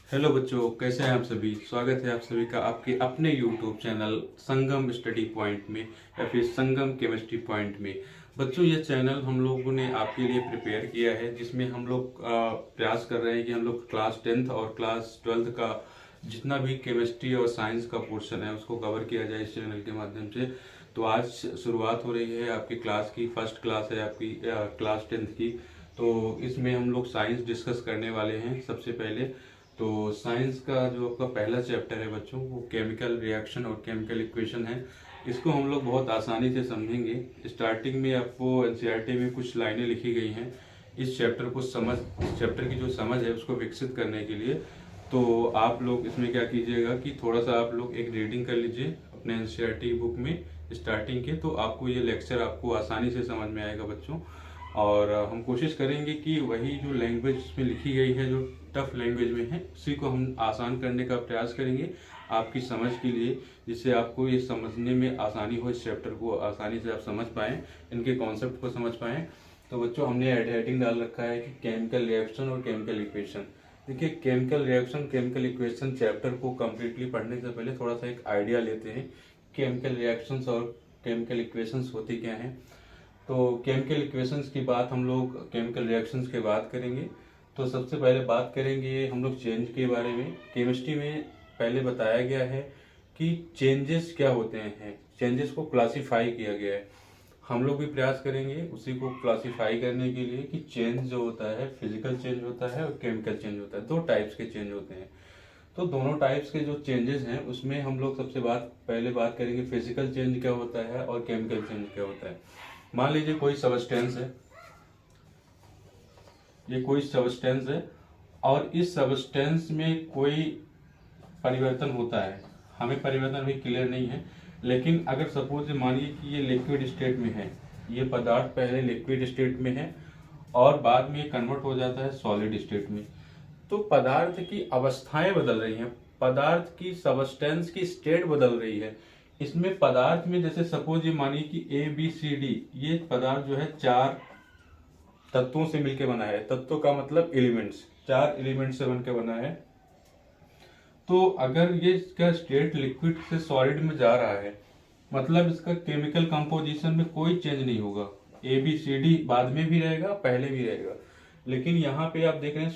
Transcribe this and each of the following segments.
Hello बच्चों, कैसे हैं आप सभी। स्वागत है आप सभी का आपके अपने यूट्यूब चैनल संगम स्टडी पॉइंट में या फिर संगम केमिस्ट्री पॉइंट में। बच्चों, ये चैनल हम लोगों ने आपके लिए प्रिपेयर किया है, जिसमें हम लोग प्रयास कर रहे हैं कि हम लोग क्लास 10th और क्लास 12th का जितना भी केमिस्ट्री और साइंस का पोर्शन है उसको कवर किया जाए इस चैनल के माध्यम से। तो आज शुरुआत हो रही है आपकी क्लास की, फर्स्ट क्लास है आपकी क्लास 10th की। तो इसमें हम लोग साइंस डिस्कस करने वाले हैं सबसे पहले। तो साइंस का जो आपका पहला चैप्टर है बच्चों, वो केमिकल रिएक्शन और केमिकल इक्वेशन है। इसको हम लोग बहुत आसानी से समझेंगे। स्टार्टिंग में आपको एनसीईआरटी में कुछ लाइनें लिखी गई हैं इस चैप्टर को इस चैप्टर की जो समझ है उसको विकसित करने के लिए। तो आप लोग इसमें क्या कीजिएगा कि थोड़ा सा आप लोग एक रीडिंग कर लीजिए अपने एनसीईआरटी बुक में स्टार्टिंग के, तो आपको ये लेक्चर आपको आसानी से समझ में आएगा बच्चों। और हम कोशिश करेंगे कि वही जो लैंग्वेज में लिखी गई है, जो टफ लैंग्वेज में है, उसी को हम आसान करने का प्रयास करेंगे आपकी समझ के लिए, जिससे आपको ये समझने में आसानी हो, इस चैप्टर को आसानी से आप समझ पाएँ, इनके कॉन्सेप्ट को समझ पाएँ। तो बच्चों, हमने हेडिंग डाल रखा है कि केमिकल रिएक्शन और केमिकल इक्वेशन। देखिए, chemical reaction chemical equation chapter को कम्प्लीटली पढ़ने से पहले थोड़ा सा एक आइडिया लेते हैं केमिकल रिएक्शंस और केमिकल इक्वेशंस होती क्या हैं। तो केमिकल इक्वेशंस की बात हम लोग केमिकल रिएक्शंस के बाद करेंगे। तो सबसे पहले बात करेंगे हम लोग चेंज के बारे में। केमिस्ट्री में पहले बताया गया है कि चेंजेस क्या होते हैं, चेंजेस को क्लासिफाई किया गया है। हम लोग भी प्रयास करेंगे उसी को क्लासिफाई करने के लिए कि चेंज जो होता है फिजिकल चेंज होता है और केमिकल चेंज होता है। दो टाइप्स के चेंज होते हैं। तो दोनों टाइप्स के जो चेंजेस हैं उसमें हम लोग सबसे पहले बात करेंगे फिजिकल चेंज क्या होता है और केमिकल चेंज क्या होता है। मान लीजिए कोई सबस्टेंस है, ये कोई सबस्टेंस है और इस सबस्टेंस में कोई परिवर्तन होता है। हमें परिवर्तन भी क्लियर नहीं है, लेकिन अगर सपोज मानिए कि ये लिक्विड स्टेट में है, ये पदार्थ पहले लिक्विड स्टेट में है और बाद में कन्वर्ट हो जाता है सॉलिड स्टेट में। तो पदार्थ की अवस्थाएं बदल रही हैं, पदार्थ की सबस्टेंस की स्टेट बदल रही है। इसमें पदार्थ में जैसे सपोज ये मानिए कि ए बी सी डी, ये पदार्थ जो है 4 तत्वों से मिलकर बना है। तत्वों का मतलब एलिमेंट्स, 4 एलिमेंट से बनकर बना है। तो अगर ये इसका स्टेट लिक्विड से सॉलिड में जा रहा है, मतलब इसका केमिकल कंपोजिशन में कोई चेंज नहीं होगा। ए बी सी डी बाद में भी रहेगा, पहले भी रहेगा। लेकिन यहाँ पे आप देख रहे हैं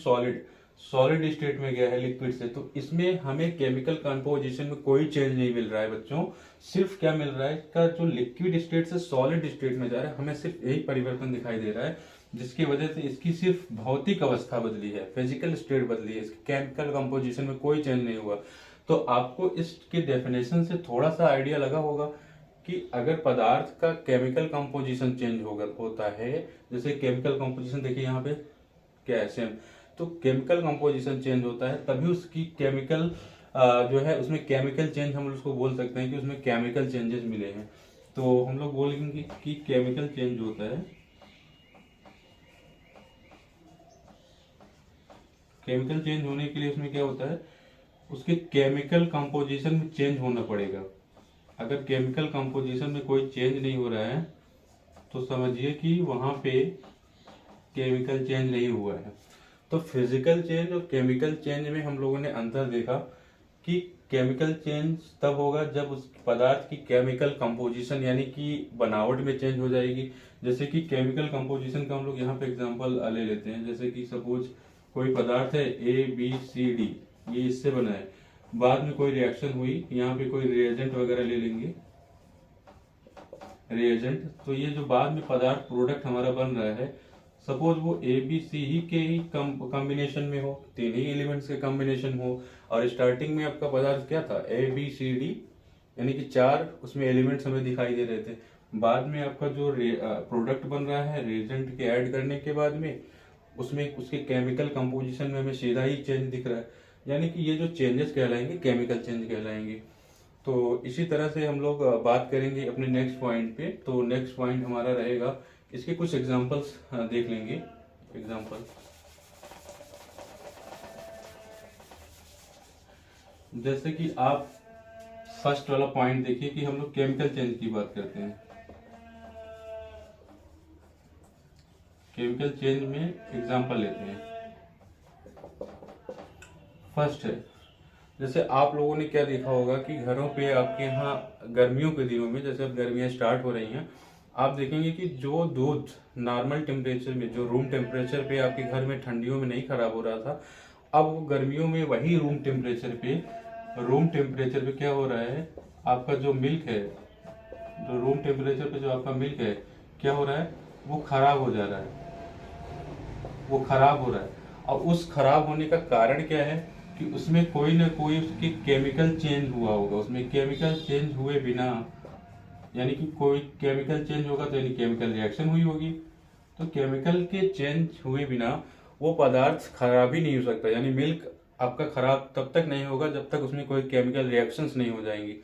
सॉलिड स्टेट में गया है लिक्विड से, तो इसमें हमें केमिकल कंपोजिशन में कोई चेंज नहीं मिल रहा है बच्चों। सिर्फ क्या मिल रहा है, इसका जो लिक्विड स्टेट से सॉलिड स्टेट में जा रहा है, हमें सिर्फ यही परिवर्तन दिखाई दे रहा है, जिसकी वजह से इसकी सिर्फ भौतिक अवस्था बदली है, फिजिकल स्टेट बदली है, इसकी केमिकल कंपोजिशन में कोई चेंज नहीं हुआ। तो आपको इसके डेफिनेशन से थोड़ा सा आइडिया लगा होगा कि अगर पदार्थ का केमिकल कंपोजिशन चेंज होता है, जैसे केमिकल कंपोजिशन देखिए यहाँ पे क्या है सेम, तो केमिकल कंपोजिशन चेंज होता है तभी उसकी केमिकल जो है उसमें केमिकल चेंज हम उसको बोल सकते हैं कि उसमें केमिकल चेंजेस मिले हैं। तो हम लोग बोलेंगे कि केमिकल चेंज होता है, केमिकल चेंज होने के लिए उसमें क्या होता है, उसके केमिकल कंपोजिशन में चेंज होना पड़ेगा। अगर केमिकल कंपोजिशन में कोई चेंज नहीं हो रहा है तो समझिए कि वहां पे केमिकल चेंज नहीं हुआ है। तो फिजिकल चेंज और केमिकल चेंज में हम लोगों ने अंतर देखा कि केमिकल चेंज तब होगा जब उस पदार्थ की केमिकल कंपोजिशन यानी कि बनावट में चेंज हो जाएगी। जैसे कि केमिकल कंपोजिशन का हम लोग यहाँ पे एग्जांपल ले लेते हैं। जैसे कि सपोज कोई पदार्थ है ए बी सी डी, ये इससे बना है, बाद में कोई रिएक्शन हुई, यहाँ पे कोई रिएजेंट वगैरह ले लेंगे, रिएजेंट, तो ये जो बाद में पदार्थ प्रोडक्ट हमारा बन रहा है, सपोज वो ए बी सी ही के ही कॉम्बिनेशन में हो, 3 ही एलिमेंट्स के कॉम्बिनेशन हो, और स्टार्टिंग में आपका पदार्थ क्या था, ए बी सी डी, यानी कि 4 उसमें एलिमेंट्स हमें दिखाई दे रहे थे। बाद में आपका जो प्रोडक्ट बन रहा है रिएजेंट के ऐड करने के बाद में, उसमें उसके केमिकल कंपोजिशन में हमें सीधा ही चेंज दिख रहा है, यानी कि ये जो चेंजेस कहलाएंगे केमिकल चेंज कहलाएंगे। तो इसी तरह से हम लोग बात करेंगे अपने नेक्स्ट पॉइंट पे। तो नेक्स्ट पॉइंट हमारा रहेगा, इसके कुछ एग्जांपल्स देख लेंगे। एग्जांपल जैसे कि आप फर्स्ट वाला पॉइंट देखिए कि हम लोग केमिकल चेंज की बात करते हैं। केमिकल चेंज में एग्जांपल लेते हैं, फर्स्ट है, जैसे आप लोगों ने क्या देखा होगा कि घरों पे आपके यहाँ गर्मियों के दिनों में, जैसे अब गर्मियाँ स्टार्ट हो रही हैं, आप देखेंगे कि जो दूध नॉर्मल टेम्परेचर में, जो रूम टेम्परेचर पे आपके घर में ठंडियों में नहीं खराब हो रहा था, अब वो गर्मियों में वही रूम टेम्परेचर पे क्या हो रहा है, आपका जो मिल्क है, जो रूम टेम्परेचर पे जो आपका मिल्क है, क्या हो रहा है, वो खराब हो जा रहा है, वो खराब हो रहा है। और उस खराब होने का कारण क्या है कि उसमें कोई ना कोई उसकी केमिकल चेंज हुआ होगा, उसमें केमिकल चेंज हुए बिना, यानी कि कोई केमिकल चेंज होगा तो यानी केमिकल रिएक्शन हुई होगी। तो केमिकल के चेंज हुए बिना वो पदार्थ खराब ही नहीं हो सकता, यानी मिल्क आपका खराब तब तक नहीं होगा जब तक उसमें कोई केमिकल रिएक्शंस नहीं हो जाएंगी।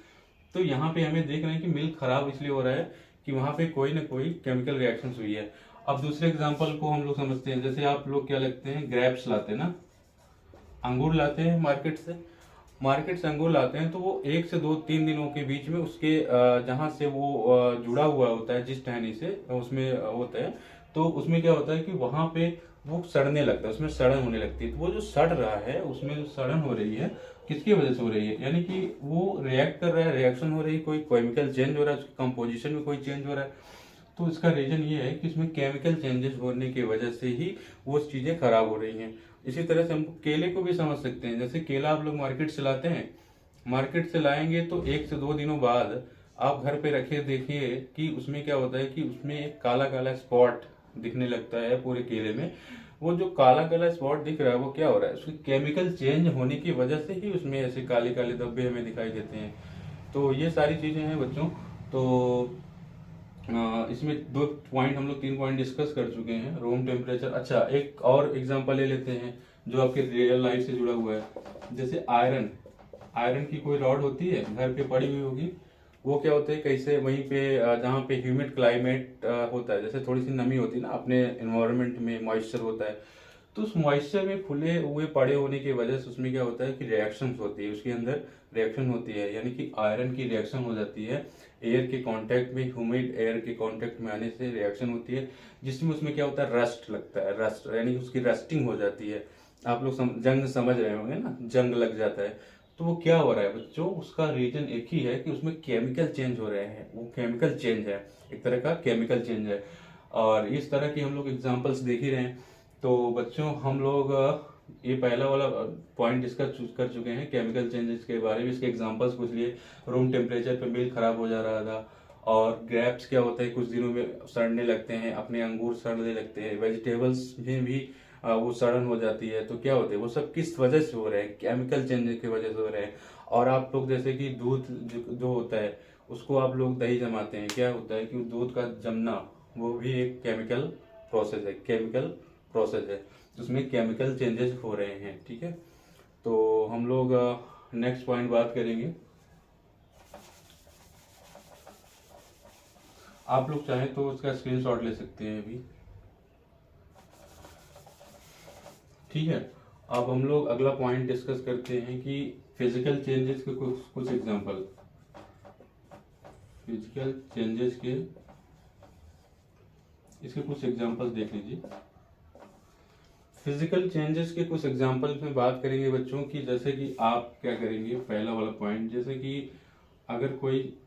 तो यहाँ पे हमें देख रहे हैं कि मिल्क खराब इसलिए हो रहा है कि वहां पे कोई ना कोई केमिकल रिएक्शंस हुई है। अब दूसरे एग्जांपल को हम लोग समझते हैं, जैसे आप लोग क्या लगते हैं, ग्रेप्स लाते हैं ना, अंगूर लाते हैं मार्केट से अंगूर लाते हैं, तो वो 1 से 2 3 दिनों के बीच में उसके जहाँ से वो जुड़ा हुआ होता है, जिस टहनी से उसमें होता है, तो उसमें क्या होता है कि वहां पे वो सड़ने लगता है, उसमें सड़न होने लगती है। तो वो जो सड़ रहा है, उसमें जो सड़न हो रही है, किसकी वजह से हो रही है, यानी कि वो रिएक्ट कर रहा है, रिएक्शन हो रही है, कोई केमिकल चेंज हो रहा है, उसकी कंपोजिशन में कोई चेंज हो रहा है। तो इसका रीजन ये है कि इसमें केमिकल चेंजेस होने की वजह से ही वो चीजें खराब हो रही हैं। इसी तरह से हम केले को भी समझ सकते हैं, जैसे केला आप लोग मार्केट से लाते हैं, मार्केट से लाएंगे तो 1 से 2 दिनों बाद आप घर पे रखे देखिए कि उसमें क्या होता है कि उसमें एक काला काला स्पॉट दिखने लगता है पूरे केले में। वो जो काला काला स्पॉट दिख रहा है, वो क्या हो रहा है, उसकी केमिकल चेंज होने की वजह से ही उसमें ऐसे काले काले धब्बे हमें दिखाई देते हैं। तो ये सारी चीजें हैं बच्चों। तो इसमें 2 पॉइंट, हम लोग 3 पॉइंट डिस्कस कर चुके हैं, रूम टेम्परेचर। अच्छा, एक और एग्जांपल ले लेते हैं जो आपके रियल लाइफ से जुड़ा हुआ है। जैसे आयरन की कोई रॉड होती है, घर पे पड़ी हुई होगी, वो क्या होता है, कैसे वहीं पे जहाँ पे ह्यूमिड क्लाइमेट होता है, जैसे थोड़ी सी नमी होती है ना, अपने एनवायरनमेंट में मॉइस्चर होता है, तो उस मॉइस्चर में फुले हुए पड़े होने की वजह से उसमें क्या होता है कि रिएक्शन होती है, उसके अंदर रिएक्शन होती है, यानी कि आयरन की रिएक्शन हो जाती है एयर के कांटेक्ट में, ह्यूमिड एयर के कांटेक्ट में आने से रिएक्शन होती है, जिसमें उसमें क्या होता है, रस्ट लगता है, रस्ट यानी कि उसकी रस्टिंग हो जाती है। आप लोग जंग समझ रहे होंगे ना, जंग लग जाता है। तो वो क्या हो रहा है बच्चों, उसका रीजन एक ही है कि उसमें केमिकल चेंज हो रहे हैं, वो केमिकल चेंज है, एक तरह का केमिकल चेंज है। और इस तरह की हम लोग एग्जाम्पल्स देख ही रहे हैं। तो बच्चों हम लोग ये पहला वाला पॉइंट डिस्कस कर चुके हैं केमिकल चेंजेस के बारे में, इसके एग्जांपल्स कुछ लिए। रूम टेम्परेचर पे मिल्क खराब हो जा रहा था, और ग्रेप्स क्या होता है, कुछ दिनों में सड़ने लगते हैं, अपने अंगूर सड़ने लगते हैं, वेजिटेबल्स में भी वो सड़न हो जाती है। तो क्या होते हैं, वो सब किस वजह से हो रहे हैं, केमिकल चेंजेस की वजह से हो रहे हैं। और आप लोग जैसे कि दूध जो होता है, उसको आप लोग दही जमाते हैं, क्या होता है कि दूध का जमना वो भी एक केमिकल प्रोसेस है, उसमें केमिकल चेंजेस हो रहे हैं। ठीक है, तो हम लोग नेक्स्ट पॉइंट बात करेंगे। आप लोग चाहें तो उसका स्क्रीनशॉट ले सकते हैं अभी। ठीक है, अब हम लोग अगला पॉइंट डिस्कस करते हैं कि फिजिकल चेंजेस के कुछ एग्जांपल, फिजिकल चेंजेस के इसके कुछ एग्जांपल्स देख लीजिए। फिजिकल चेंजेस के कुछ एग्जांपल्स में बात करेंगे बच्चों की, जैसे कि आप क्या करेंगे, पहला वाला पॉइंट, जैसे कि अगर कोई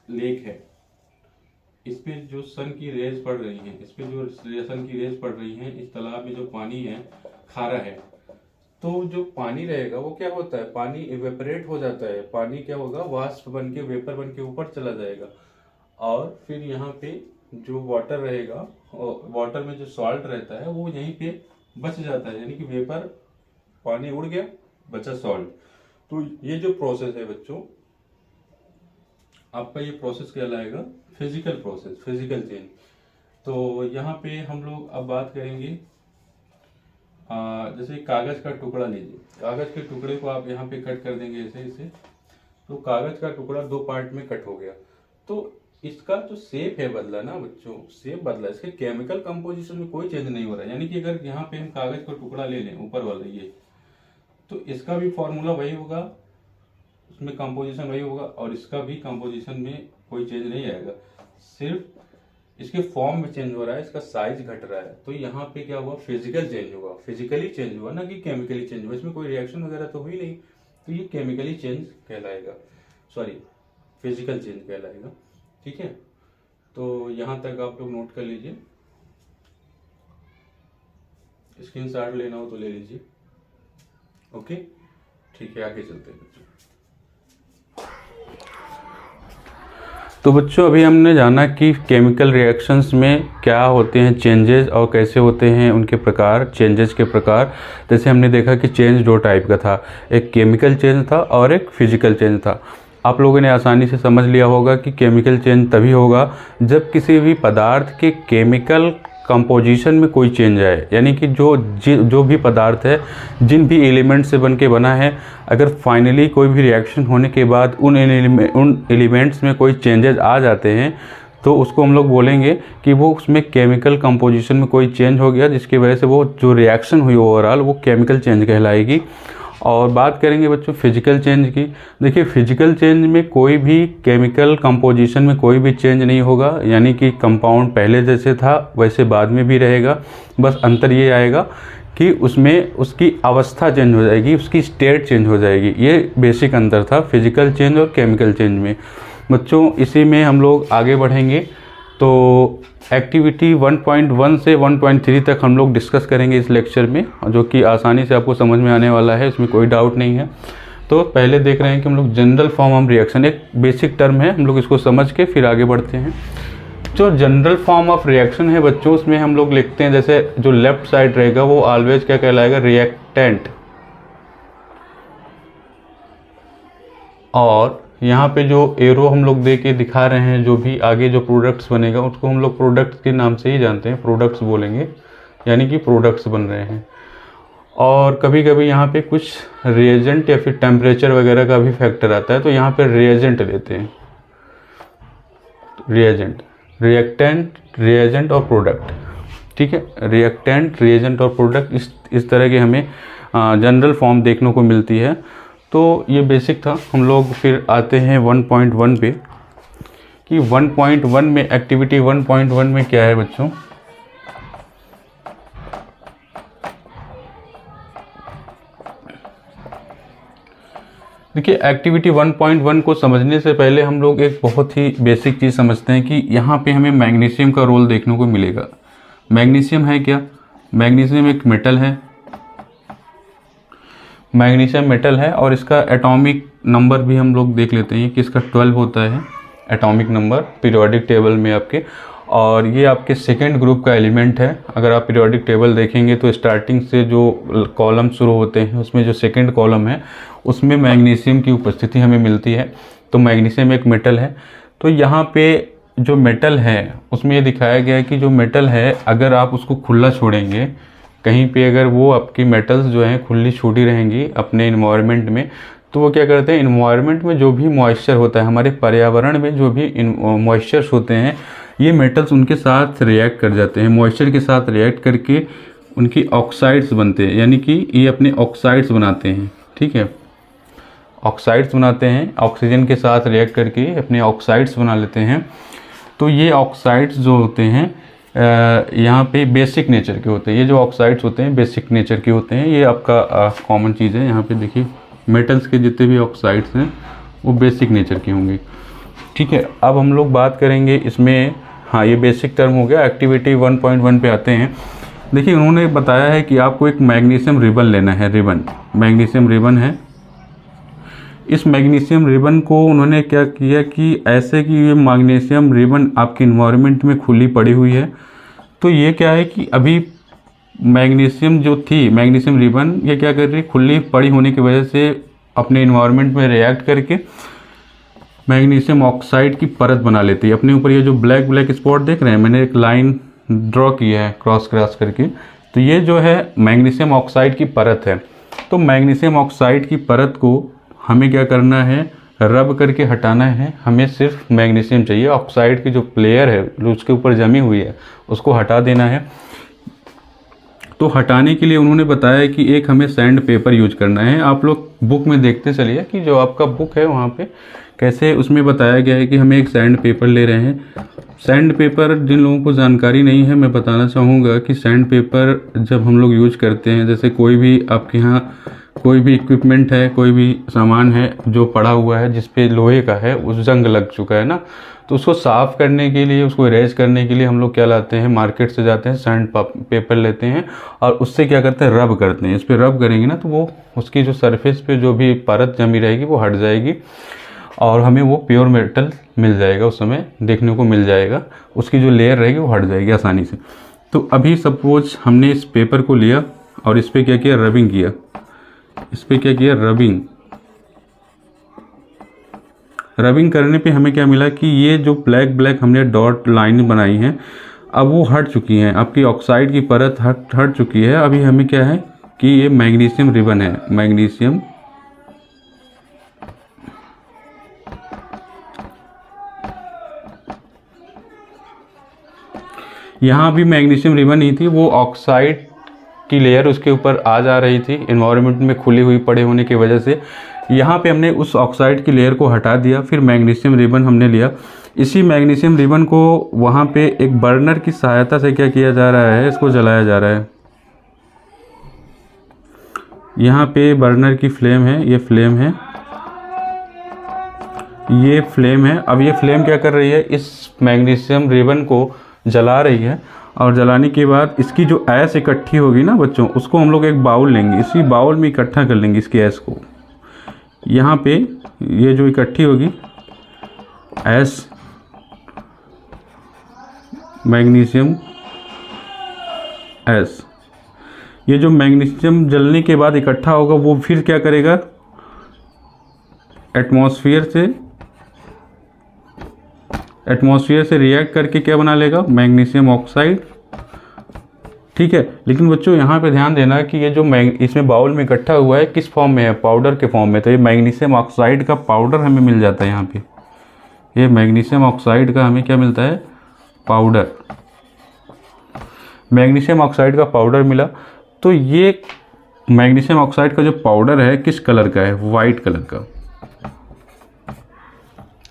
लेक है, इस पे जो सन की रेज पड़ रही हैं, इस तालाब में जो पानी है खारा है, तो जो पानी रहेगा वो क्या होता है, पानी इवेपोरेट हो जाता है, पानी क्या होगा, वाष्प बन के, वेपर बन के ऊपर चला जाएगा। और फिर यहाँ पे जो वाटर रहेगा, वाटर में जो सॉल्ट रहता है वो यहीं पे बच जाता है, यानी कि वेपर, पानी उड़ गया, बचा सॉल्ट। तो ये जो प्रोसेस है बच्चों, आपका ये प्रोसेस कहलाएगा फिजिकल प्रोसेस, फिजिकल चेंज। तो यहाँ पे हम लोग अब बात करेंगे, जैसे कागज का टुकड़ा लीजिए, कागज के टुकड़े को आप यहाँ पे कट कर देंगे ऐसे ऐसे, तो कागज का टुकड़ा 2 पार्ट में कट हो गया। तो इसका जो शेप है बदला ना बच्चों, शेप बदला, इसके केमिकल कंपोजिशन में कोई चेंज नहीं हो रहा है। यानी कि अगर यहाँ पे हम कागज का टुकड़ा ले लें, ऊपर वाला ये, तो इसका भी फॉर्मूला वही होगा, उसमें कंपोजिशन वही होगा, और इसका भी कंपोजिशन में कोई चेंज नहीं आएगा। सिर्फ इसके फॉर्म में चेंज हो रहा है, इसका साइज घट रहा है, तो यहाँ पे क्या हुआ, फिजिकल चेंज हुआ, फिजिकली चेंज हुआ ना कि केमिकली चेंज हुआ। इसमें कोई रिएक्शन वगैरह तो हुई नहीं, तो ये केमिकली चेंज कहलाएगा, सॉरी फिजिकल चेंज कहलाएगा। ठीक है, तो यहाँ तक आप लोग नोट कर लीजिए, स्क्रीनशॉट लेना हो तो ले लीजिए। ओके, ठीक है, आगे चलते हैं बच्चों। तो बच्चों अभी हमने जाना कि केमिकल रिएक्शंस में क्या होते हैं चेंजेस और कैसे होते हैं उनके प्रकार, चेंजेस के प्रकार। जैसे हमने देखा कि चेंज दो टाइप का था, एक केमिकल चेंज था और एक फिजिकल चेंज था। आप लोगों ने आसानी से समझ लिया होगा कि केमिकल चेंज तभी होगा जब किसी भी पदार्थ के केमिकल कंपोजिशन में कोई चेंज आए, यानी कि जो भी पदार्थ है, जिन भी एलिमेंट से बन के बना है, अगर फाइनली कोई भी रिएक्शन होने के बाद उन एलिमेंट्स में कोई चेंजेस आ जाते हैं तो उसको हम लोग बोलेंगे कि वो उसमें केमिकल कंपोजिशन में कोई चेंज हो गया, जिसकी वजह से वो जो रिएक्शन हुई ओवरऑल वो केमिकल चेंज कहलाएगी। और बात करेंगे बच्चों फिजिकल चेंज की। देखिए फिजिकल चेंज में कोई भी केमिकल कंपोजिशन में कोई भी चेंज नहीं होगा, यानी कि कंपाउंड पहले जैसे था वैसे बाद में भी रहेगा, बस अंतर ये आएगा कि उसमें उसकी अवस्था चेंज हो जाएगी, उसकी स्टेट चेंज हो जाएगी। ये बेसिक अंतर था फिजिकल चेंज और केमिकल चेंज में। बच्चों इसी में हम लोग आगे बढ़ेंगे, तो एक्टिविटी 1.1 से 1.3 तक हम लोग डिस्कस करेंगे इस लेक्चर में, जो कि आसानी से आपको समझ में आने वाला है, इसमें कोई डाउट नहीं है। तो पहले देख रहे हैं कि हम लोग जनरल फॉर्म ऑफ रिएक्शन, एक बेसिक टर्म है, हम लोग इसको समझ के फिर आगे बढ़ते हैं। जो जनरल फॉर्म ऑफ रिएक्शन है बच्चों, उसमें हम लोग लिखते हैं, जैसे जो लेफ्ट साइड रहेगा वो ऑलवेज क्या कहलाएगा, रिएक्टेंट, और यहाँ पे जो एरो हम लोग दे के दिखा रहे हैं, जो भी आगे जो प्रोडक्ट्स बनेगा उसको हम लोग प्रोडक्ट्स के नाम से ही जानते हैं, प्रोडक्ट्स बोलेंगे, यानी कि प्रोडक्ट्स बन रहे हैं। और कभी कभी यहाँ पे कुछ रिएजेंट या फिर टेम्परेचर वगैरह का भी फैक्टर आता है, तो यहाँ पे रिएजेंट लेते हैं, रिएजेंट, रिएक्टेंट, रिएजेंट और प्रोडक्ट। ठीक है, रिएक्टेंट, रिएजेंट और प्रोडक्ट, इस तरह के हमें जनरल फॉर्म देखने को मिलती है। तो ये बेसिक था। हम लोग फिर आते हैं 1.1 पे कि 1.1 में एक्टिविटी 1.1 में क्या है बच्चों। देखिए एक्टिविटी 1.1 को समझने से पहले हम लोग एक बहुत ही बेसिक चीज़ समझते हैं कि यहाँ पे हमें मैग्नीशियम का रोल देखने को मिलेगा। मैग्नीशियम है क्या, मैग्नीशियम एक मेटल है, मैग्नीशियम मेटल है, और इसका एटॉमिक नंबर भी हम लोग देख लेते हैं कि इसका 12 होता है एटॉमिक नंबर पीरियोडिक टेबल में आपके, और ये आपके सेकेंड ग्रुप का एलिमेंट है। अगर आप पीरियोडिक टेबल देखेंगे तो स्टार्टिंग से जो कॉलम शुरू होते हैं उसमें जो सेकेंड कॉलम है उसमें मैग्नीशियम की उपस्थिति हमें मिलती है। तो मैग्नीशियम एक मेटल है। तो यहाँ पे जो मेटल है उसमें ये दिखाया गया है कि जो मेटल है अगर आप उसको खुला छोड़ेंगे कहीं पे, अगर वो आपकी मेटल्स जो हैं खुली छूटी रहेंगी अपने इन्वायरमेंट में, तो वो क्या करते हैं, इन्वायरमेंट में जो भी मॉइस्चर होता है, हमारे पर्यावरण में जो भी मॉइस्चर्स होते हैं, ये मेटल्स उनके साथ रिएक्ट कर जाते हैं, मॉइस्चर के साथ रिएक्ट करके उनकी ऑक्साइड्स बनते हैं, यानी कि ये अपने ऑक्साइड्स बनाते हैं। ठीक है, ऑक्साइड्स बनाते हैं, ऑक्सीजन के साथ रिएक्ट करके अपने ऑक्साइड्स बना लेते हैं। तो ये ऑक्साइड्स जो होते हैं यहाँ पे बेसिक नेचर के होते हैं। ये जो ऑक्साइड्स होते हैं बेसिक नेचर के होते हैं, ये आपका कॉमन चीज़ है। यहाँ पे देखिए मेटल्स के जितने भी ऑक्साइड्स हैं वो बेसिक नेचर के होंगे। ठीक है, अब हम लोग बात करेंगे इसमें, हाँ ये बेसिक टर्म हो गया। एक्टिविटी 1.1 पे आते हैं। देखिए उन्होंने बताया है कि आपको एक मैग्नीशियम रिबन लेना है, रिबन, मैग्नीशियम रिबन है। इस मैग्नीशियम रिबन को उन्होंने क्या किया कि ऐसे कि ये मैग्नीशियम रिबन आपकी इन्वायरमेंट में खुली पड़ी हुई है। तो ये क्या है कि अभी मैग्नीशियम जो थी, मैग्नीशियम रिबन, ये क्या कर रही है, खुली पड़ी होने की वजह से अपने इन्वायरमेंट में रिएक्ट करके मैग्नीशियम ऑक्साइड की परत बना लेती है अपने ऊपर। ये जो ब्लैक ब्लैक स्पॉट देख रहे हैं, मैंने एक लाइन ड्रॉ किया है क्रॉस क्रॉस करके, तो ये जो है मैग्नीशियम ऑक्साइड की परत है। तो मैग्नीशियम ऑक्साइड की परत को हमें क्या करना है, रब करके हटाना है। हमें सिर्फ मैग्नीशियम चाहिए, ऑक्साइड की जो प्लेयर है जो उसके ऊपर जमी हुई है उसको हटा देना है। तो हटाने के लिए उन्होंने बताया कि एक हमें सैंड पेपर यूज करना है। आप लोग बुक में देखते चलिए कि जो आपका बुक है वहाँ पे कैसे उसमें बताया गया है कि हमें एक सैंड पेपर ले रहे हैं। सैंड पेपर जिन लोगों को जानकारी नहीं है, मैं बताना चाहूँगा कि सैंड पेपर जब हम लोग यूज करते हैं, जैसे कोई भी आपके यहाँ कोई भी इक्विपमेंट है, कोई भी सामान है जो पड़ा हुआ है जिस पे लोहे का है, उस जंग लग चुका है ना, तो उसको साफ़ करने के लिए, उसको इरेज करने के लिए हम लोग क्या लाते हैं, मार्केट से जाते हैं, सैंड पेपर लेते हैं और उससे क्या करते हैं, रब करते हैं। इस पर रब करेंगे ना तो वो उसकी जो सरफेस पे जो भी परत जमी रहेगी वो हट जाएगी और हमें वो प्योर मेटल मिल जाएगा, उस समय देखने को मिल जाएगा, उसकी जो लेयर रहेगी वो हट जाएगी आसानी से। तो अभी सपोज हमने इस पेपर को लिया और इस पर क्या किया, रबिंग किया, इस पर क्या किया, रबिंग करने पे हमें क्या मिला कि ये जो ब्लैक ब्लैक हमने डॉट लाइन बनाई है अब वो हट चुकी हैं, आपकी ऑक्साइड की परत हट चुकी है। अभी हमें क्या है कि ये मैग्नीशियम रिबन है, मैग्नीशियम यहाँ भी मैग्नीशियम रिबन ही थी, वो ऑक्साइड की लेयर उसके ऊपर आ जा रही थी एनवायरनमेंट में खुली हुई पड़े होने की वजह से। यहाँ पे हमने उस ऑक्साइड की लेयर को हटा दिया, फिर मैग्नीशियम रिबन हमने लिया। इसी मैग्नीशियम रिबन को वहाँ पे एक बर्नर की सहायता से क्या किया जा रहा है, इसको जलाया जा रहा है। यहाँ पे बर्नर की फ्लेम है, ये फ्लेम है, ये फ्लेम है। अब ये फ्लेम क्या कर रही है, इस मैग्नीशियम रिबन को जला रही है और जलाने के बाद इसकी जो ऐश इकट्ठी होगी ना बच्चों, उसको हम लोग एक बाउल लेंगे, इसी बाउल में इकट्ठा कर लेंगे इसकी ऐश को। यहाँ पे ये जो इकट्ठी होगी ऐश, मैग्नीशियम ऐश, ये जो मैग्नीशियम जलने के बाद इकट्ठा होगा वो फिर क्या करेगा, एटमॉस्फेयर से रिएक्ट करके क्या बना लेगा, मैग्नीशियम ऑक्साइड। ठीक है, लेकिन बच्चों यहाँ पे ध्यान देना कि ये जो इसमें बाउल में इकट्ठा हुआ है किस फॉर्म में है, पाउडर के फॉर्म में। तो ये मैग्नीशियम ऑक्साइड का पाउडर हमें मिल जाता है। यहाँ पे ये मैग्नीशियम ऑक्साइड का हमें क्या मिलता है, पाउडर, मैग्नीशियम ऑक्साइड का पाउडर मिला। तो ये मैग्नीशियम ऑक्साइड का जो पाउडर है किस कलर का है, वाइट कलर का।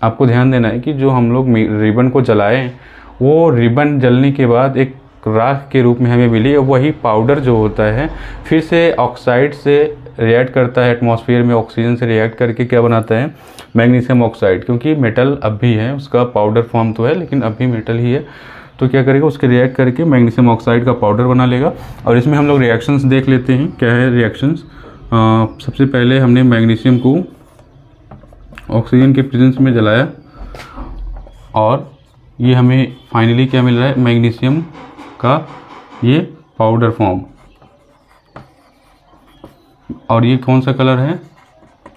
आपको ध्यान देना है कि जो हम लोग रिबन को जलाए वो रिबन जलने के बाद एक राख के रूप में हमें मिली, वही पाउडर जो होता है फिर से ऑक्साइड से रिएक्ट करता है, एटमॉस्फेयर में ऑक्सीजन से रिएक्ट करके क्या बनाता है, मैग्नीशियम ऑक्साइड। क्योंकि मेटल अब भी है, उसका पाउडर फॉर्म तो है लेकिन अब भी मेटल ही है, तो क्या करेगा, उसके रिएक्ट करके मैग्नीशियम ऑक्साइड का पाउडर बना लेगा। और इसमें हम लोग रिएक्शंस देख लेते हैं क्या है रिएक्शंस। सबसे पहले हमने मैग्नीशियम को ऑक्सीजन के प्रेजेंस में जलाया और ये हमें फाइनली क्या मिल रहा है, मैग्नीशियम का ये पाउडर फॉर्म। और ये कौन सा कलर है,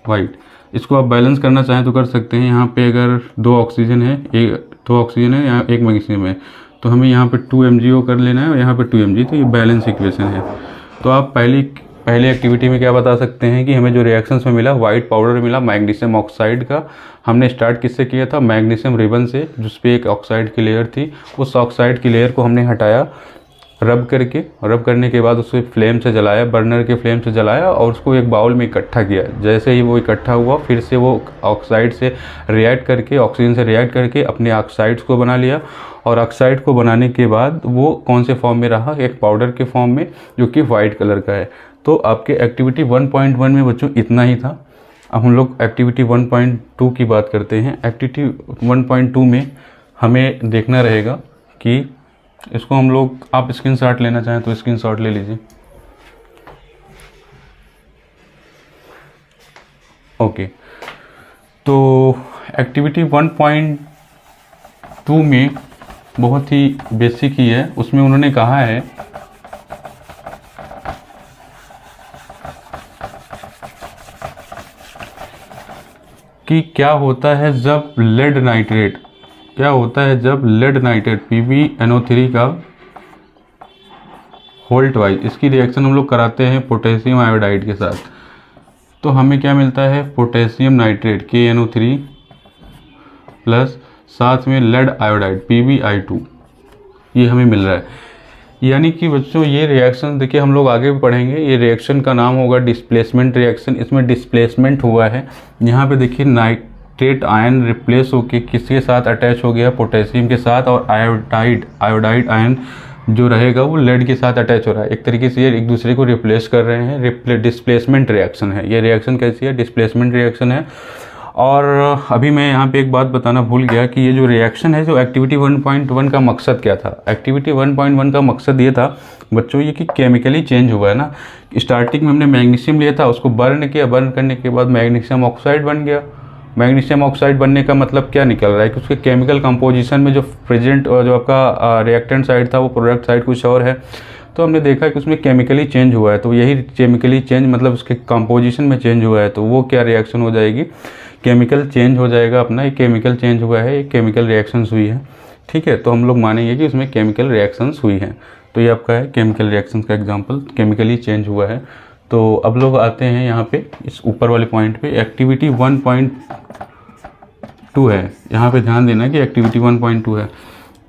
वाइट। इसको आप बैलेंस करना चाहें तो कर सकते हैं। यहाँ पे अगर दो ऑक्सीजन है यहाँ एक मैग्नीशियम है, तो हमें यहाँ पे 2 MgO कर लेना है और यहाँ पे 2 Mg, तो ये बैलेंस इक्वेशन है। तो आप पहली एक्टिविटी में क्या बता सकते हैं कि हमें जो रिएक्शंस में मिला, वाइट पाउडर मिला मैग्नीशियम ऑक्साइड का। हमने स्टार्ट किससे किया था, मैग्नीशियम रिबन से, जिस पे एक ऑक्साइड की लेयर थी। उस ऑक्साइड की लेयर को हमने हटाया रब करने के बाद उसे फ्लेम से जलाया, बर्नर के फ्लेम से जलाया और उसको एक बाउल में इकट्ठा किया। जैसे ही वो इकट्ठा हुआ फिर से वो ऑक्साइड से रिएक्ट करके, ऑक्सीजन से रिएक्ट करके अपने ऑक्साइड्स को बना लिया। और ऑक्साइड को बनाने के बाद वो कौन से फॉर्म में रहा, एक पाउडर के फॉर्म में, जो कि वाइट कलर का है। तो आपके एक्टिविटी 1.1 में बच्चों इतना ही था। अब हम लोग एक्टिविटी 1.2 की बात करते हैं। एक्टिविटी 1.2 में हमें देखना रहेगा कि इसको हम लोग, आप स्क्रीनशॉट लेना चाहें तो स्क्रीनशॉट ले लीजिए। ओके, तो एक्टिविटी 1.2 में बहुत ही बेसिक ही है। उसमें उन्होंने कहा है कि क्या होता है जब लेड नाइट्रेट PbNO3 का होल्ट वाइज, इसकी रिएक्शन हम लोग कराते हैं पोटेशियम आयोडाइड के साथ, तो हमें क्या मिलता है, पोटेशियम नाइट्रेट KNO3 प्लस साथ में लेड आयोडाइड PbI2, ये हमें मिल रहा है। यानी कि बच्चों ये रिएक्शन देखिए, हम लोग आगे भी पढ़ेंगे। ये रिएक्शन का नाम होगा डिस्प्लेसमेंट रिएक्शन। इसमें डिस्प्लेसमेंट हुआ है। यहाँ पे देखिए नाइट्रेट आयन रिप्लेस होके किसके साथ अटैच हो गया, पोटेशियम के साथ, और आयोडाइड आयन जो रहेगा वो लेड के साथ अटैच हो रहा है। एक तरीके से ये एक दूसरे को रिप्लेस कर रहे हैं, डिस्प्लेसमेंट रिएक्शन है। ये रिएक्शन कैसी है, डिस्प्लेसमेंट रिएक्शन है। और अभी मैं यहाँ पे एक बात बताना भूल गया कि ये जो रिएक्शन है, जो एक्टिविटी 1.1 का मकसद क्या था। एक्टिविटी 1.1 का मकसद ये था बच्चों, ये कि केमिकली चेंज हुआ है ना। स्टार्टिंग में हमने मैग्नीशियम लिया था, उसको बर्न किया, बर्न करने के बाद मैग्नीशियम ऑक्साइड बन गया। मैग्नीशियम ऑक्साइड बनने का मतलब क्या निकल रहा है कि उसके केमिकल कंपोजिशन में जो प्रेजेंट जो आपका रिएक्टेंट साइड था वो प्रोडक्ट साइड कुछ और है। तो हमने देखा कि उसमें केमिकली चेंज हुआ है, तो यही केमिकली चेंज मतलब उसके कंपोजिशन में चेंज हुआ है, तो वो क्या रिएक्शन हो जाएगी, केमिकल चेंज हो जाएगा अपना। ये केमिकल चेंज हुआ है, ये केमिकल रिएक्शंस हुई है, ठीक है। तो हम लोग मानेंगे कि उसमें केमिकल रिएक्शंस हुई हैं। तो ये आपका है केमिकल रिएक्शंस का एग्जांपल, केमिकली चेंज हुआ है। तो अब लोग आते हैं यहाँ पे इस ऊपर वाले पॉइंट पे, एक्टिविटी 1.2 है। यहाँ पे ध्यान देना कि एक्टिविटी 1.2 है।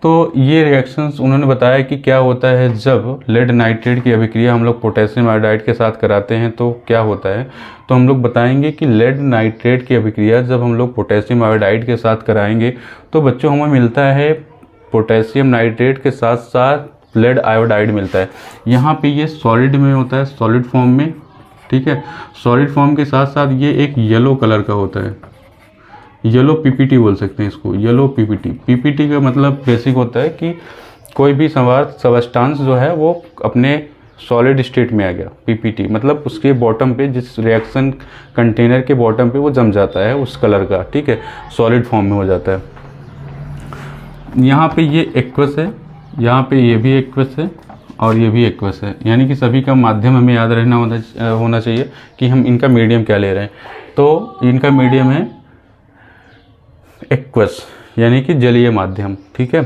तो ये रिएक्शंस उन्होंने बताया कि क्या होता है जब लेड नाइट्रेट की अभिक्रिया हम लोग पोटेशियम आयोडाइड के साथ कराते हैं तो क्या होता है। तो हम लोग बताएंगे कि लेड नाइट्रेट की अभिक्रिया जब हम लोग पोटेशियम आयोडाइड के साथ कराएंगे तो बच्चों हमें मिलता है पोटेशियम नाइट्रेट के साथ साथ लेड आयोडाइड मिलता है। यहाँ पे ये सॉलिड में होता है, सॉलिड फॉर्म में, ठीक है। सॉलिड फॉर्म के साथ साथ ये एक येलो कलर का होता है, येलो पीपीटी बोल सकते हैं इसको, येलो पीपीटी। पीपीटी का मतलब बेसिक होता है कि कोई भी सबस्टांस जो है वो अपने सॉलिड स्टेट में आ गया। पीपीटी मतलब उसके बॉटम पे, जिस रिएक्शन कंटेनर के बॉटम पे वो जम जाता है उस कलर का, ठीक है, सॉलिड फॉर्म में हो जाता है। यहाँ पे ये एक्वस है, यहाँ पे ये भी एक्वस है और ये भी एक्वस है, यानी कि सभी का माध्यम हमें याद रहना होना चाहिए कि हम इनका मीडियम क्या ले रहे हैं। तो इनका मीडियम है एक्वस, यानी कि जलीय माध्यम, ठीक है।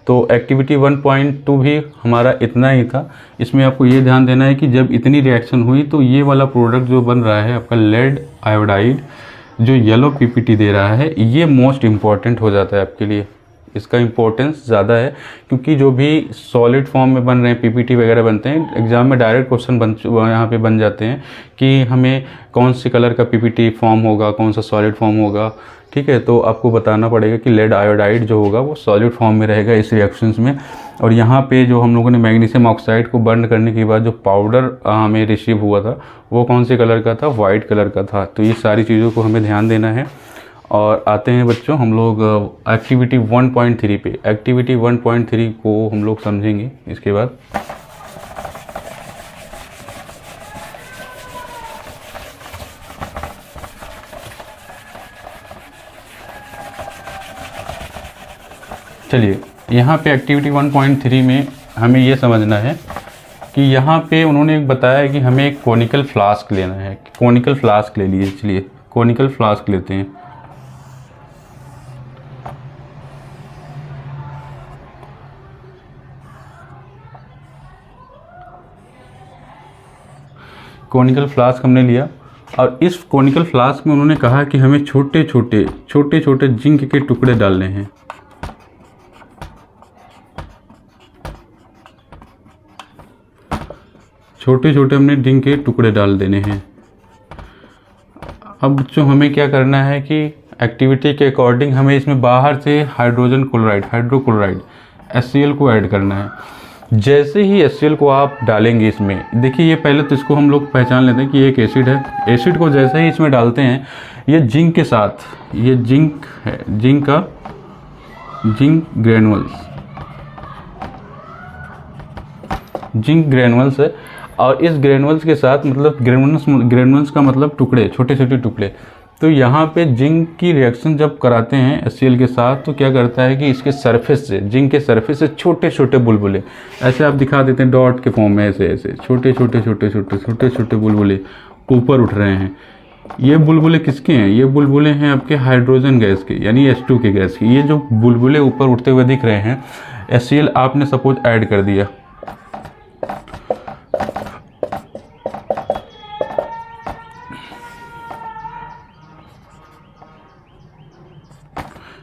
तो एक्टिविटी 1.2 भी हमारा इतना ही था। इसमें आपको ये ध्यान देना है कि जब इतनी रिएक्शन हुई तो ये वाला प्रोडक्ट जो बन रहा है आपका लेड आयोडाइड, जो येलो पीपीटी दे रहा है, ये मोस्ट इम्पॉर्टेंट हो जाता है आपके लिए। इसका इम्पोर्टेंस ज़्यादा है क्योंकि जो भी सॉलिड फॉर्म में बन रहे हैं, पीपीटी वगैरह बनते हैं, एग्जाम में डायरेक्ट क्वेश्चन यहाँ पे बन जाते हैं कि हमें कौन से कलर का पीपीटी फॉर्म होगा, कौन सा सॉलिड फॉर्म होगा, ठीक है। तो आपको बताना पड़ेगा कि लेड आयोडाइड जो होगा वो सॉलिड फॉर्म में रहेगा इस रिएक्शंस में। और यहाँ पे जो हम लोगों ने मैग्नीशियम ऑक्साइड को बर्न करने के बाद जो पाउडर हमें रिसीव हुआ था वो कौन से कलर का था, वाइट कलर का था। तो ये सारी चीज़ों को हमें ध्यान देना है। और आते हैं बच्चों हम लोग एक्टिविटी 1.3 पे। एक्टिविटी 1.3 को हम लोग समझेंगे इसके बाद। चलिए, यहाँ पे एक्टिविटी 1.3 में हमें ये समझना है कि यहाँ पे उन्होंने बताया कि हमें एक कोनिकल फ्लास्क लेना है। कोनिकल फ्लास्क ले लिए, चलिए कोनिकल फ्लास्क लेते हैं। कोनिकल फ्लास्क हमने लिया और इस कोनिकल फ्लास्क में उन्होंने कहा कि हमें छोटे छोटे जिंक के टुकड़े डालने हैं। छोटे छोटे हमने जिंक के टुकड़े डाल देने हैं। अब बच्चों हमें क्या करना है कि एक्टिविटी के अकॉर्डिंग हमें इसमें बाहर से हाइड्रोक्लोराइड HCl को ऐड करना है। जैसे ही HCl को आप डालेंगे इसमें, देखिए ये पहले तो इसको हम लोग पहचान लेते हैं कि एक एसिड है। एसिड को जैसे ही इसमें डालते हैं, ये जिंक के साथ, ये जिंक है, जिंक ग्रेनुअल्स है। और इस ग्रेनुअल्स के साथ मतलब ग्रेनुअल्स का मतलब टुकड़े, छोटे छोटे टुकड़े। तो यहाँ पे जिंक की रिएक्शन जब कराते हैं HCl के साथ तो क्या करता है कि इसके सरफेस से, जिंक के सरफेस से छोटे छोटे बुलबुले, ऐसे आप दिखा देते हैं डॉट के फॉर्म में, ऐसे ऐसे छोटे छोटे बुलबुले ऊपर उठ रहे हैं। ये बुलबुले किसके हैं? ये बुलबुले हैं आपके हाइड्रोजन गैस के, यानी H2 के गैस के। ये जो बुलबुले ऊपर उठते हुए दिख रहे हैं, HCl आपने सपोज ऐड कर दिया,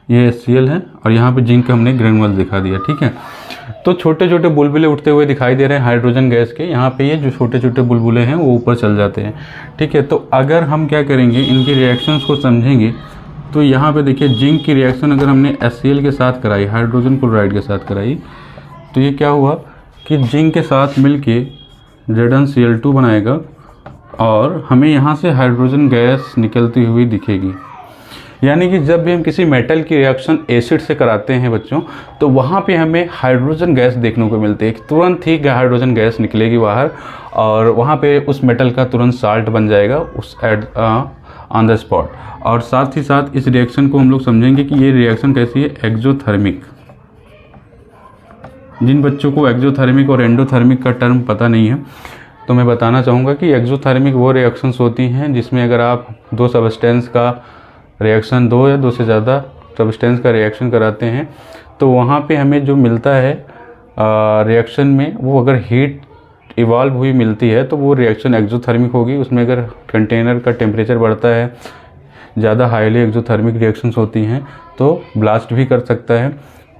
ये HCl है और यहाँ पे जिंक हमने ग्रेनुअल दिखा दिया, ठीक है। तो छोटे छोटे बुलबुले उठते हुए दिखाई दे रहे हैं हाइड्रोजन गैस के। यहाँ पे ये जो छोटे छोटे बुलबुले हैं वो ऊपर चल जाते हैं, ठीक है। तो अगर हम क्या करेंगे, इनकी रिएक्शंस को समझेंगे तो यहाँ पे देखिए जिंक की रिएक्शन अगर हमने HCl के साथ कराई, हाइड्रोजन क्लोराइड के साथ कराई, तो ये क्या हुआ कि जिंक के साथ मिलके ZnCl2 बनाएगा और हमें यहाँ से हाइड्रोजन गैस निकलती हुई दिखेगी। यानी कि जब भी हम किसी मेटल की रिएक्शन एसिड से कराते हैं बच्चों, तो वहाँ पे हमें हाइड्रोजन गैस देखने को मिलती है। तुरंत ही हाइड्रोजन गैस निकलेगी बाहर और वहाँ पे उस मेटल का तुरंत साल्ट बन जाएगा उस ऑन द स्पॉट। और साथ ही साथ इस रिएक्शन को हम लोग समझेंगे कि ये रिएक्शन कैसी है, एक्सोथर्मिक। जिन बच्चों को एक्सोथर्मिक और एंडोथर्मिक का टर्म पता नहीं है, तो मैं बताना चाहूँगा कि एक्सोथर्मिक वो रिएक्शंस होती हैं जिसमें अगर आप दो सब्सटेंस का रिएक्शन, दो या दो से ज़्यादा सब्सटेंस का रिएक्शन कराते हैं, तो वहाँ पे हमें जो मिलता है रिएक्शन में, वो अगर हीट इवॉल्व हुई मिलती है तो वो रिएक्शन एक्सोथर्मिक होगी। उसमें अगर कंटेनर का टेम्परेचर बढ़ता है, ज़्यादा हाईली एक्सोथर्मिक रिएक्शंस होती हैं, तो ब्लास्ट भी कर सकता है।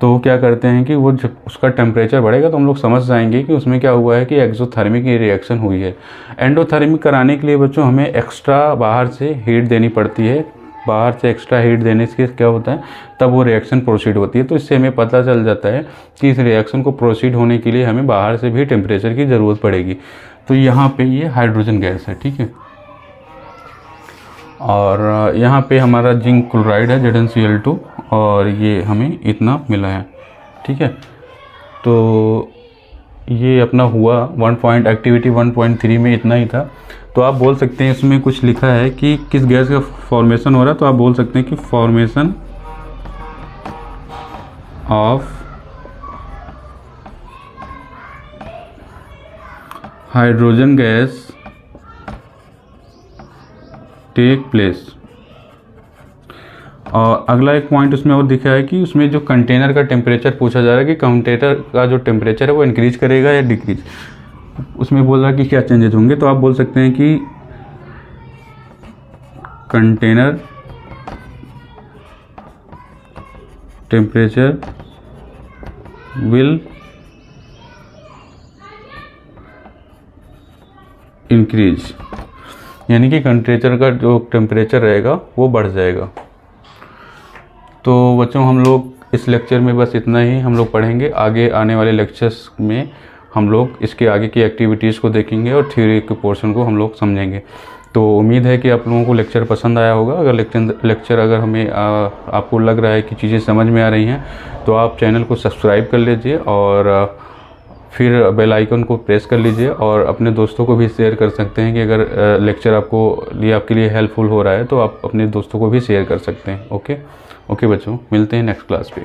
तो क्या करते हैं कि वो जब उसका टेम्परेचर बढ़ेगा तो हम लोग समझ जाएंगे कि उसमें क्या हुआ है कि एक्सोथर्मिक ये रिएक्शन हुई है। एंडोथर्मिक कराने के लिए बच्चों हमें एक्स्ट्रा बाहर से हीट देनी पड़ती है। बाहर से एक्स्ट्रा हीट देने से क्या होता है, तब वो रिएक्शन प्रोसीड होती है। तो इससे हमें पता चल जाता है कि इस रिएक्शन को प्रोसीड होने के लिए हमें बाहर से भी टेम्परेचर की ज़रूरत पड़ेगी। तो यहाँ पे ये हाइड्रोजन गैस है, ठीक है। और यहाँ पे हमारा जिंक क्लोराइड है ZnCl2 और ये हमें इतना मिला है, ठीक है। तो ये अपना हुआ एक्टिविटी 1.3 में इतना ही था। तो आप बोल सकते हैं, इसमें कुछ लिखा है कि किस गैस का फॉर्मेशन हो रहा है, तो आप बोल सकते हैं कि formation of hydrogen gas take place. और अगला एक पॉइंट उसमें और दिखा है कि उसमें जो कंटेनर का टेम्परेचर पूछा जा रहा है कि कंटेनर का जो टेम्परेचर है वो इंक्रीज करेगा या डिक्रीज। उसमें बोल रहा है कि क्या चेंजेस होंगे, तो आप बोल सकते हैं कि कंटेनर टेम्परेचर विल इंक्रीज, यानी कि कंटेनर का जो टेम्परेचर रहेगा वो बढ़ जाएगा। तो बच्चों हम लोग इस लेक्चर में बस इतना ही हम लोग पढ़ेंगे। आगे आने वाले लेक्चर्स में हम लोग इसके आगे की एक्टिविटीज़ को देखेंगे और थ्योरी के पोर्शन को हम लोग समझेंगे। तो उम्मीद है कि आप लोगों को लेक्चर पसंद आया होगा। अगर लेक्चर अगर हमें आपको लग रहा है कि चीज़ें समझ में आ रही हैं, तो आप चैनल को सब्सक्राइब कर लीजिए और फिर बेल आइकन को प्रेस कर लीजिए और अपने दोस्तों को भी शेयर कर सकते हैं कि अगर लेक्चर आपके लिए हेल्पफुल हो रहा है तो आप अपने दोस्तों को भी शेयर कर सकते हैं। ओके बच्चों, मिलते हैं नेक्स्ट क्लास पे।